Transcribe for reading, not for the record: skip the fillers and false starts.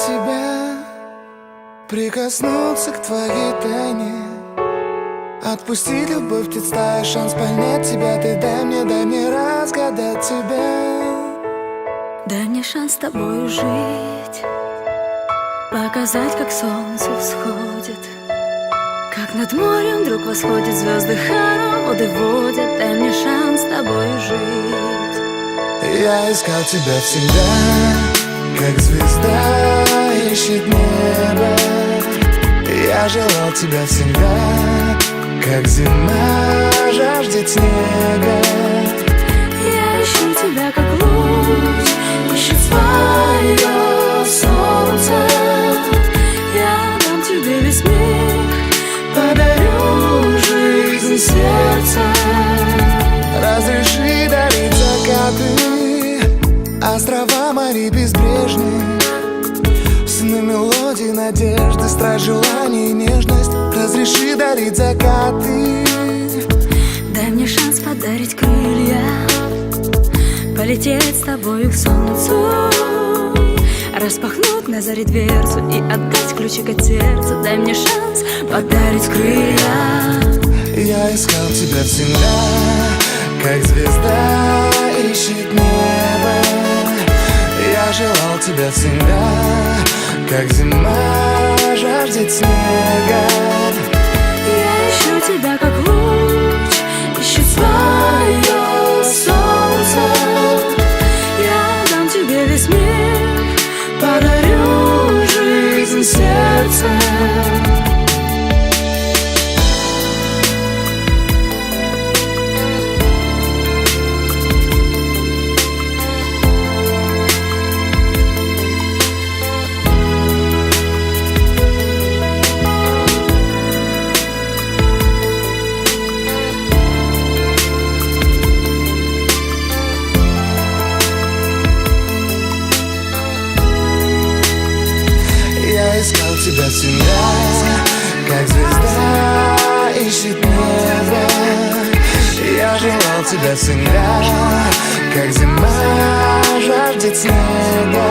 тебя, прикоснуться к твоей тайне, отпустить любовь, представь шанс понять тебя. Ты дай мне разгадать тебя. Дай мне шанс с тобою жить, показать, как солнце всходит, как над морем вдруг восходят звезды, хороводы водят. Дай мне шанс с тобою жить. Я искал тебя всегда, как звезда ищет небо. Я желал тебя всегда, как зима жаждет снега. Я ищу тебя, как луч ищет свое солнце. Я дам тебе весь мир, подарю жизнь сердца. Разреши дарить закаты, острова морей безбрежные, сны, мелодии, надежды, страсть, желание и нежность. Разреши дарить закаты. Дай мне шанс подарить крылья, полететь с тобою к солнцу, распахнуть на заре дверцу и отдать ключик от сердца. Дай мне шанс подарить крылья. Я искал тебя всегда, как звезда ищет небо. Я желал тебя всегда, как зима жаждет снега. Я ищу тебя, как луч ищет свое солнце. Я дам тебе весь мир, подарю жизнь сердца. Я искал тебя всегда, как звезда ищет небо. Я желал тебя всегда, как зима жаждет снега.